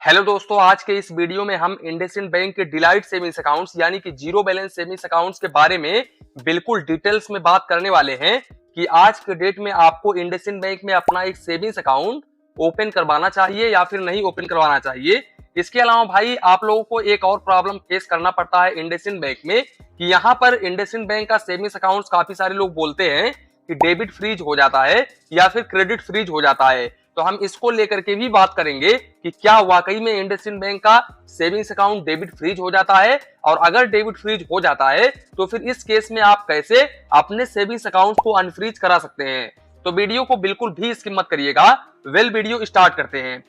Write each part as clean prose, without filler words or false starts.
Hello दोस्तों, आज के इस वीडियो में हम इंडसइंड बैंक के डिलाइट सेविंग्स अकाउंट्स यानी कि जीरो बैलेंस सेविंग्स अकाउंट्स के बारे में बिल्कुल डिटेल्स में बात करने वाले हैं कि आज के डेट में आपको इंडसइंड बैंक में अपना एक सेविंग्स अकाउंट ओपन करवाना चाहिए या फिर नहीं ओपन करवाना चाहिए। इसके अलावा भाई आप लोगों को एक और प्रॉब्लम फेस करना पड़ता है इंडसइंड बैंक में कि यहाँ पर इंडसइंड बैंक का सेविंग्स अकाउंट काफी सारे लोग बोलते हैं कि डेबिट फ्रीज हो जाता है या फिर क्रेडिट फ्रीज हो जाता है। तो हम इसको लेकर के भी बात करेंगे कि क्या वाकई में इंडसइंड बैंक का सेविंग्स अकाउंट डेबिट फ्रीज हो जाता है, और अगर डेबिट फ्रीज हो जाता है तो फिर इस केस में आप कैसे अपने सेविंग्स अकाउंट को अनफ्रीज करा सकते हैं। तो वीडियो को बिल्कुल भी स्किप मत करिएगा। वीडियो स्टार्ट करते हैं।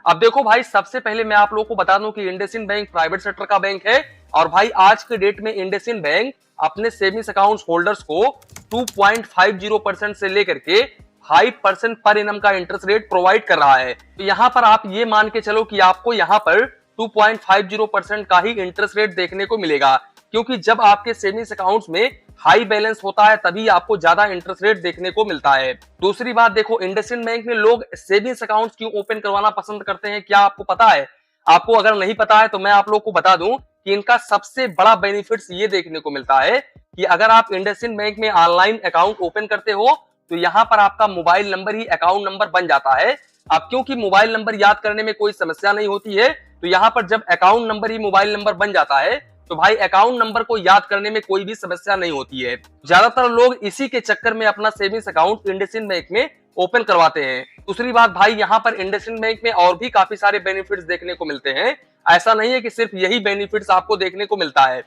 अब देखो भाई, सबसे पहले मैं आप लोगों को बता दूं कि इंडसइंड बैंक प्राइवेट सेक्टर का बैंक है, और भाई आज के डेट में इंडसइंड बैंक अपने सेविंग्स अकाउंट होल्डर्स को 2.50% से लेकर के 5% पर एनम का इंटरेस्ट रेट प्रोवाइड कर रहा है। तो यहाँ पर आप ये मान के चलो कि आपको यहाँ पर 2.50% का ही इंटरेस्ट रेट देखने को मिलेगा, क्योंकि जब आपके सेविंग्स अकाउंट्स में हाई बैलेंस होता है तभी आपको ज्यादा इंटरेस्ट रेट देखने को मिलता है। दूसरी बात देखो, इंडसइंड बैंक में लोग सेविंग्स अकाउंट्स क्यों ओपन करवाना पसंद करते हैं, क्या आपको पता है? आपको अगर नहीं पता है तो मैं आप लोग को बता दूं कि इनका सबसे बड़ा बेनिफिट्स ये देखने को मिलता है कि अगर आप इंडसइंड बैंक में ऑनलाइन अकाउंट ओपन करते हो तो यहाँ पर आपका मोबाइल नंबर ही अकाउंट नंबर बन जाता है। अब क्योंकि मोबाइल नंबर याद करने में कोई समस्या नहीं होती है, तो यहाँ पर जब अकाउंट नंबर ही मोबाइल नंबर बन जाता है तो भाई अकाउंट नंबर को याद करने में कोई भी समस्या नहीं होती है। ज्यादातर लोग इसी के चक्कर में अपना सेविंग्स अकाउंट इंडसइंड बैंक में ओपन करवाते हैं। दूसरी बात भाई, यहाँ पर इंडसइंड बैंक में और भी काफी सारे बेनिफिट्स देखने को मिलते हैं। ऐसा नहीं है कि सिर्फ यही बेनिफिट्स आपको देखने को मिलता है।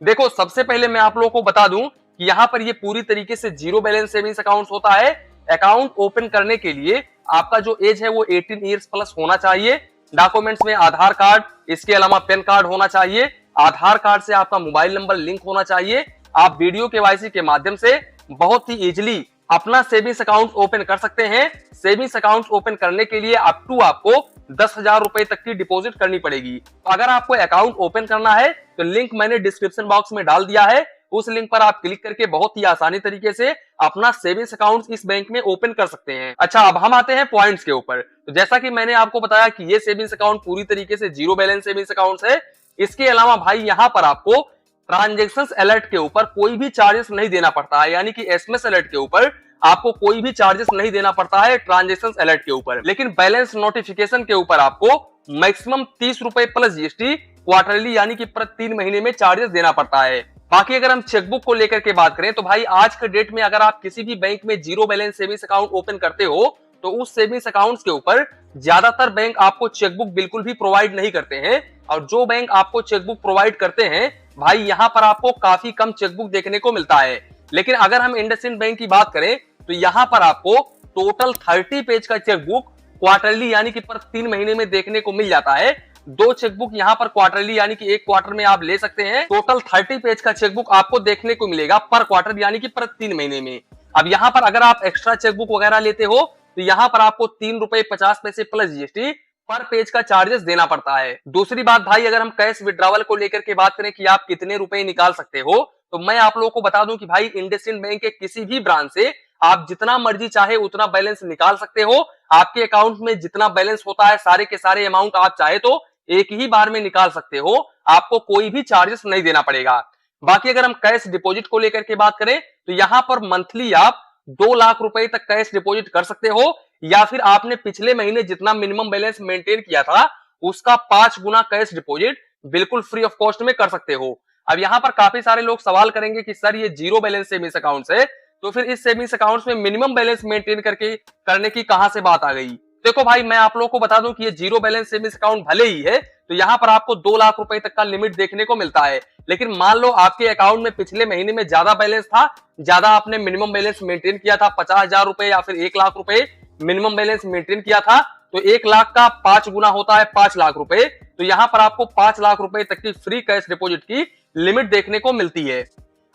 देखो, सबसे पहले मैं आप लोगों को बता दूं कि यहाँ पर ये पूरी तरीके से जीरो बैलेंस सेविंग्स अकाउंट होता है। अकाउंट ओपन करने के लिए आपका जो एज है वो 18 ईयर्स प्लस होना चाहिए। डॉक्यूमेंट्स में आधार कार्ड, इसके अलावा पैन कार्ड होना चाहिए। आधार कार्ड से आपका मोबाइल नंबर लिंक होना चाहिए। आप वीडियो केवाईसी के माध्यम से बहुत ही इजिली अपना सेविंग्स अकाउंट ओपन कर सकते हैं। सेविंग्स अकाउंट ओपन करने के लिए अप टू आपको 10,000 रुपए तक की डिपॉजिट करनी पड़ेगी। अगर आपको अकाउंट ओपन करना है तो लिंक मैंने डिस्क्रिप्शन बॉक्स में डाल दिया है, उस लिंक पर आप क्लिक करके बहुत ही आसानी तरीके से अपना सेविंग्स अकाउंट इस बैंक में ओपन कर सकते हैं। अच्छा, अब हम आते हैं पॉइंट्स के ऊपर। तो जैसा कि मैंने आपको बताया कि ये सेविंग्स अकाउंट पूरी तरीके से जीरो बैलेंस सेविंग्स अकाउंट है। इसके अलावा भाई यहाँ पर आपको ट्रांजेक्शन अलर्ट के ऊपर कोई भी चार्जेस नहीं देना पड़ता है, यानी कि एसएमएस अलर्ट के ऊपर आपको कोई भी चार्जेस नहीं देना पड़ता है ट्रांजेक्शन अलर्ट के ऊपर। लेकिन बैलेंस नोटिफिकेशन के ऊपर आपको मैक्सिमम 30 रुपए प्लस जीएसटी क्वार्टरली यानी कि प्रति 3 महीने में चार्जेस देना पड़ता है। बाकी अगर हम चेकबुक को लेकर के बात करें तो भाई आज के डेट में अगर आप किसी भी बैंक में zero balance savings account open करते हो तो उस सेविंग्स अकाउंट्स के ऊपर ज्यादातर बैंक आपको चेकबुक बिल्कुल भी प्रोवाइड नहीं करते हैं, और जो बैंक आपको चेकबुक प्रोवाइड करते हैं भाई यहाँ पर आपको काफी कम चेकबुक देखने को मिलता है। लेकिन अगर हम इंडसइंड बैंक की बात करें तो यहाँ पर आपको टोटल 30 पेज का चेकबुक क्वार्टरली यानी कि प्रति 3 महीने में देखने को मिल जाता है। 2 चेकबुक यहाँ पर क्वार्टरली यानी कि एक क्वार्टर में आप ले सकते हैं। टोटल 30 पेज का चेकबुक आपको देखने को मिलेगा पर क्वार्टर यानी कि प्रति 3 महीने में। अब यहाँ पर अगर आप एक्स्ट्रा चेकबुक वगैरह लेते हो तो यहाँ पर आपको 3 रुपए 50 पैसे प्लस जीएसटी पर पेज का चार्जेस देना पड़ता है। दूसरी बात भाई, अगर हम कैश विड्रॉवल को लेकर के बात करें कि आप कितने रुपए निकाल सकते हो, तो मैं आप लोगों को बता दूं कि भाई इंडसइंड बैंक के किसी भी ब्रांच से आप जितना मर्जी चाहे उतना बैलेंस निकाल सकते हो। आपके अकाउंट में जितना बैलेंस होता है सारे के सारे अमाउंट आप चाहे तो एक ही बार में निकाल सकते हो, आपको कोई भी चार्जेस नहीं देना पड़ेगा। बाकी अगर हम कैश डिपॉजिट को लेकर के बात करें तो यहाँ पर मंथली आप 2 लाख रुपए तक कैश डिपॉजिट कर सकते हो, या फिर आपने पिछले महीने जितना मिनिमम बैलेंस मेंटेन किया था उसका 5 गुना कैश डिपॉजिट बिल्कुल फ्री ऑफ कॉस्ट में कर सकते हो। अब यहाँ पर काफी सारे लोग सवाल करेंगे कि सर ये जीरो बैलेंस सेविंग्स अकाउंट है, तो फिर इस सेविंग्स अकाउंट्स में मिनिमम बैलेंस मेंटेन करके करने की कहां से बात आ गई? देखो भाई, मैं आप लोगों को बता दूं कि ये जीरो बैलेंस सेविंग्स अकाउंट भले ही है तो यहाँ पर आपको 2 लाख रुपए तक का लिमिट देखने को मिलता है। लेकिन मान लो आपके अकाउंट में पिछले महीने में ज्यादा बैलेंस था, ज्यादा आपने मिनिमम बैलेंस मेंटेन किया था, 50,000 रुपए या फिर 1 लाख रुपए मिनिमम बैलेंस मेंटेन किया था, तो 1 लाख का 5 गुना होता है 5 लाख रुपए। तो यहाँ पर आपको 5 लाख रुपए तक की फ्री कैश डिपॉजिट की लिमिट देखने को मिलती है।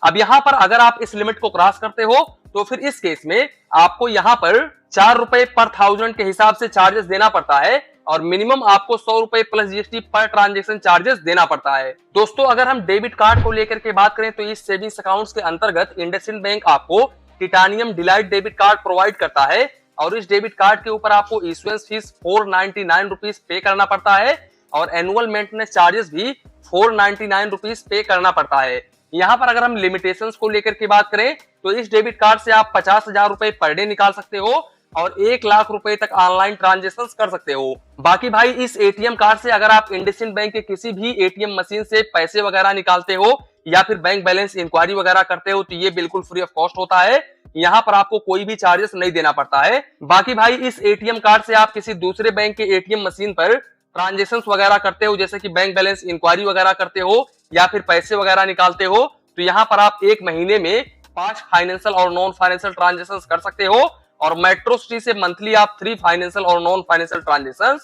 अब यहाँ पर अगर आप इस लिमिट को क्रॉस करते हो तो फिर इस केस में आपको यहाँ पर 4 रुपए पर 1000 के हिसाब से चार्जेस देना पड़ता है, और मिनिमम आपको 100 रुपए plus GST per transaction charges देना पड़ता है। दोस्तों, अगर हम डेबिट कार्ड को लेकर के बात करें तो इस सेविंग्स अकाउंट्स के अंतर्गत इंडसइंड बैंक आपको titanium delight debit card provide करता है। और इस डेबिट कार्ड के ऊपर आपको इशुएंस फीस 499 रुपीज पे करना पड़ता है और एनुअल मेंटेनेंस चार्जेस भी 499 रुपीज पे करना पड़ता है। यहाँ पर अगर हम लिमिटेशंस को लेकर के बात करें तो इस डेबिट कार्ड से आप 50,000 रुपए पर डे निकाल सकते हो और 1 लाख रुपए तक ऑनलाइन ट्रांजेक्शन कर सकते हो। बाकी भाई इस एटीएम कार्ड से अगर आप इंडसइंड बैंक के किसी भी एटीएम मशीन से पैसे वगैरह निकालते हो या फिर बैंक बैलेंस इंक्वायरी वगैरह करते हो तो ये बिल्कुल फ्री ऑफ कॉस्ट होता है। यहाँ पर आपको कोई भी चार्जेस नहीं देना पड़ता है। बाकी भाई इस एटीएम कार्ड से आप किसी दूसरे बैंक के एटीएम मशीन पर ट्रांजेक्शन वगैरह करते हो, जैसे कि बैंक बैलेंस इंक्वायरी वगैरह करते हो या फिर पैसे वगैरह निकालते हो, तो यहाँ पर आप एक महीने में 5 फाइनेंशियल और नॉन फाइनेंशियल ट्रांजेक्शन कर सकते हो और मेट्रो सिटी से मंथली आप 3 फाइनेंशियल और नॉन फाइनेंशियल ट्रांजेक्शन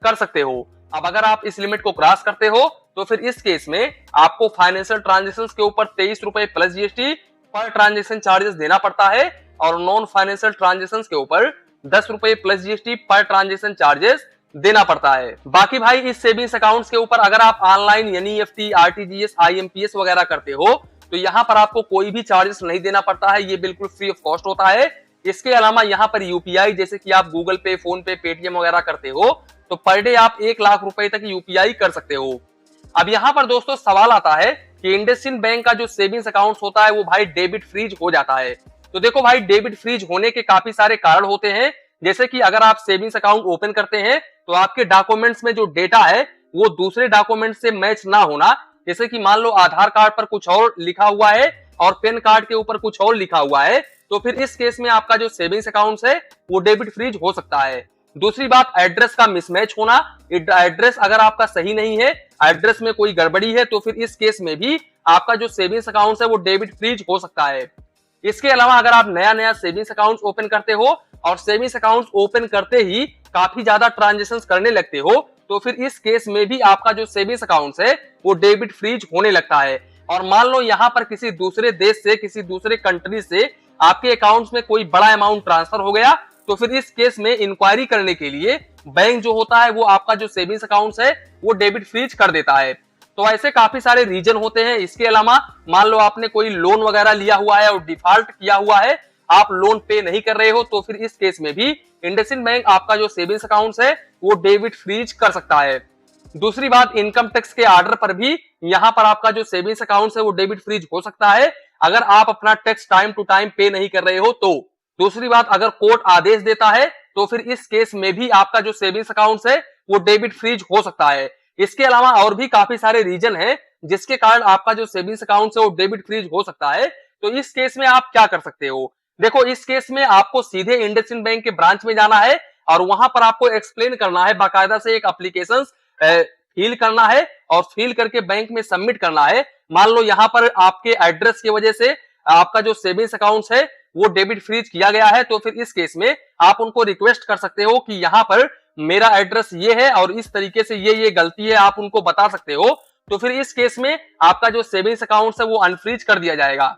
कर सकते हो। अब अगर आप इस लिमिट को क्रॉस करते हो तो फिर इस केस में आपको फाइनेंशियल ट्रांजेक्शन के ऊपर 23 रुपए plus GST per transaction charges देना पड़ता है और नॉन फाइनेंशियल ट्रांजेक्शन के ऊपर 10 रुपए plus GST per transaction charges देना पड़ता है। बाकी भाई इस सेविंग्स अकाउंट्स के ऊपर अगर आप ऑनलाइन एनईएफटी, आरटीजीएस, आईएमपीएस वगैरह करते हो तो यहाँ पर आपको कोई भी चार्जेस नहीं देना पड़ता है, ये बिल्कुल फ्री ऑफ कॉस्ट होता है। इसके अलावा यहाँ पर यूपीआई जैसे कि आप गूगल पे, फोन पे, पेटीएम वगैरह करते हो तो पर डे आप 1 लाख रुपए तक यूपीआई कर सकते हो। अब यहाँ पर दोस्तों सवाल आता है कि इंडसइंड बैंक का जो सेविंग्स अकाउंट होता है वो भाई डेबिट फ्रीज हो जाता है। तो देखो भाई डेबिट फ्रीज होने के काफी सारे कारण होते हैं, जैसे कि अगर आप सेविंग्स अकाउंट ओपन करते हैं तो आपके डॉक्यूमेंट्स में जो डेटा है वो दूसरे डॉक्यूमेंट से मैच ना होना, जैसे कि मान लो आधार कार्ड पर कुछ और लिखा हुआ है और पैन कार्ड के ऊपर कुछ और लिखा हुआ है, तो फिर इस केस में आपका जो सेविंग्स अकाउंट है वो डेबिट फ्रीज हो सकता है। दूसरी बात एड्रेस का मिसमैच होना, एड्रेस अगर आपका सही नहीं है, एड्रेस में कोई गड़बड़ी है तो फिर इस केस में भी आपका जो सेविंग्स अकाउंट है वो डेबिट फ्रीज हो सकता है। इसके अलावा अगर आप नया सेविंग्स अकाउंट ओपन करते हो और सेविंग्स अकाउंट ओपन करते ही काफी ज्यादा ट्रांजेक्शन करने लगते हो तो फिर इस केस में भी आपका जो सेविंग्स अकाउंट है वो डेबिट फ्रीज होने लगता है। और मान लो यहाँ पर किसी दूसरे देश से, किसी दूसरे कंट्री से आपके अकाउंट्स में कोई बड़ा अमाउंट ट्रांसफर हो गया तो फिर इस केस में इंक्वायरी करने के लिए बैंक जो होता है वो आपका जो सेविंग्स अकाउंट है वो डेबिट फ्रीज कर देता है। तो ऐसे काफी सारे रीजन होते हैं। इसके अलावा मान लो आपने कोई लोन वगैरह लिया हुआ है और डिफॉल्ट किया हुआ है, आप लोन पे नहीं कर रहे हो तो फिर इस केस में भी इंडसइंड बैंक आपका जो सेविंग्स अकाउंट है वो डेबिट फ्रीज कर सकता है। दूसरी बात इनकम टैक्स के ऑर्डर पर भी यहाँ पर आपका जो सेविंग्स अकाउंट है वो डेबिट फ्रीज हो सकता है अगर आप अपना टैक्स टाइम टू टाइम पे नहीं कर रहे हो तो। दूसरी बात अगर कोर्ट आदेश देता है तो फिर इस केस में भी आपका जो सेविंग्स अकाउंट है वो डेबिट फ्रीज हो सकता है। इसके अलावा और भी काफी सारे रीजन हैं जिसके कारण आपका जो सेविंग्स अकाउंट है वो डेबिट फ्रीज हो सकता है। तो इस केस में आप क्या कर सकते हो? देखो इस केस में आपको सीधे इंडसइंड बैंक के ब्रांच में जाना है और वहां पर आपको एक्सप्लेन करना है, बाकायदा से एक एप्लीकेशन फिल करना है और फिल करके बैंक में सबमिट करना है। मान लो यहाँ पर आपके एड्रेस की वजह से आपका जो सेविंग्स अकाउंट है वो डेबिट फ्रीज किया गया है तो फिर इस केस में आप उनको रिक्वेस्ट कर सकते हो कि यहाँ पर मेरा एड्रेस ये है और इस तरीके से ये गलती है, आप उनको बता सकते हो। तो फिर इस केस में आपका जो सेविंग्स अकाउंट है वो अनफ्रीज कर दिया जाएगा।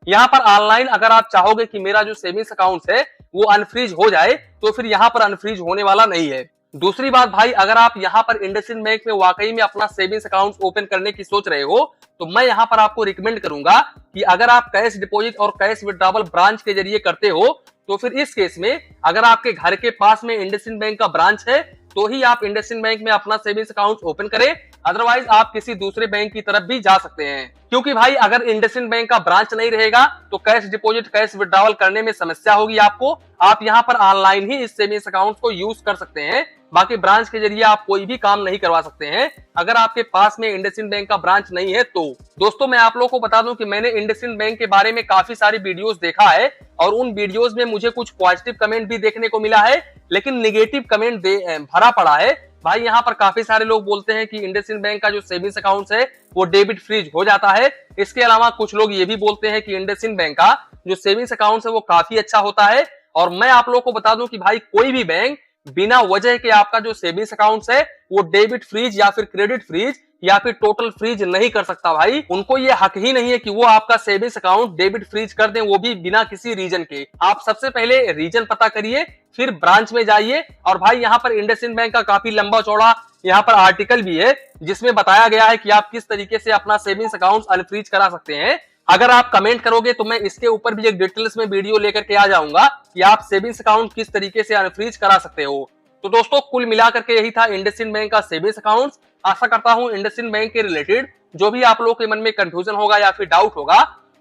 यहाँ पर ऑनलाइन अगर आप चाहोगे कि मेरा जो सेविंग्स अकाउंट है वो अनफ्रीज हो जाए तो फिर यहाँ पर अनफ्रीज होने वाला नहीं है। दूसरी बात भाई अगर आप यहाँ पर इंडसइंड बैंक में वाकई में अपना सेविंग्स अकाउंट ओपन करने की सोच रहे हो तो मैं यहाँ पर आपको रिकमेंड करूंगा कि अगर आप कैश डिपॉजिट और कैश विड्रॉवल ब्रांच के जरिए करते हो तो फिर इस केस में अगर आपके घर के पास में इंडसइंड बैंक का ब्रांच है तो ही आप इंडसइंड बैंक में अपना सेविंग्स अकाउंट ओपन करें, अदरवाइज आप किसी दूसरे बैंक की तरफ भी जा सकते हैं। क्योंकि भाई अगर इंडसइंड बैंक का ब्रांच नहीं रहेगा तो कैश डिपॉजिट, कैश विड्रॉवल करने में समस्या होगी आपको। आप यहाँ पर ऑनलाइन ही इस सेविंग्स अकाउंट को यूज कर सकते हैं, बाकी ब्रांच के जरिए आप कोई भी काम नहीं करवा सकते हैं अगर आपके पास में इंडसइंड बैंक का ब्रांच नहीं है तो। दोस्तों मैं आप लोगों को बता दूं कि मैंने इंडसइंड बैंक के बारे में काफी सारी वीडियोस देखा है और उन वीडियोस में मुझे कुछ पॉजिटिव कमेंट भी देखने को मिला है लेकिन निगेटिव कमेंट भरा पड़ा है। भाई यहाँ पर काफी सारे लोग बोलते हैं कि इंडसइंड बैंक का जो सेविंग्स अकाउंट है वो डेबिट फ्रीज हो जाता है। इसके अलावा कुछ लोग ये भी बोलते हैं कि इंडसइंड बैंक का जो सेविंग्स अकाउंट है वो काफी अच्छा होता है। और मैं आप लोगों को बता दूं कि भाई कोई भी बैंक बिना वजह के आपका जो सेविंग्स अकाउंट है वो डेबिट फ्रीज या फिर क्रेडिट फ्रीज या फिर टोटल फ्रीज नहीं कर सकता। भाई उनको ये हक ही नहीं है कि वो आपका सेविंग्स अकाउंट डेबिट फ्रीज कर दें, वो भी बिना किसी रीजन के। आप सबसे पहले रीजन पता करिए, फिर ब्रांच में जाइए। और भाई यहाँ पर इंडसइंड बैंक का काफी लंबा चौड़ा यहाँ पर आर्टिकल भी है जिसमें बताया गया है कि आप किस तरीके से अपना सेविंग्स अकाउंट अनफ्रीज करा सकते हैं। अगर आप कमेंट करोगे तो मैं इसके ऊपर भी एक डिटेल्स में वीडियो लेकर के आ जाऊंगा कि आप सेविंग्स अकाउंट किस तरीके से अनफ्रीज करा सकते हो। तो दोस्तों कुल मिलाकर के यही था इंडसइंड बैंक का सेविंग्स अकाउंट। आशा करता हूं इंडसइंड बैंक के रिलेटेड जो भी आप लोगों के मन में कंफ्यूजन होगा या फिर डाउट होगा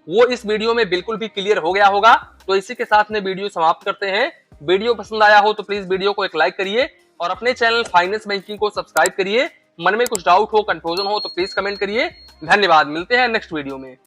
वो इस वीडियो में बिल्कुल भी क्लियर हो गया होगा। तो इसी के साथ में वीडियो समाप्त करते हैं। वीडियो पसंद आया हो तो प्लीज वीडियो को एक लाइक करिए और अपने चैनल फाइनेंस बैंकिंग को सब्सक्राइब करिए। मन में कुछ डाउट हो, कंफ्यूजन हो तो प्लीज कमेंट करिए। धन्यवाद, मिलते हैं नेक्स्ट वीडियो में।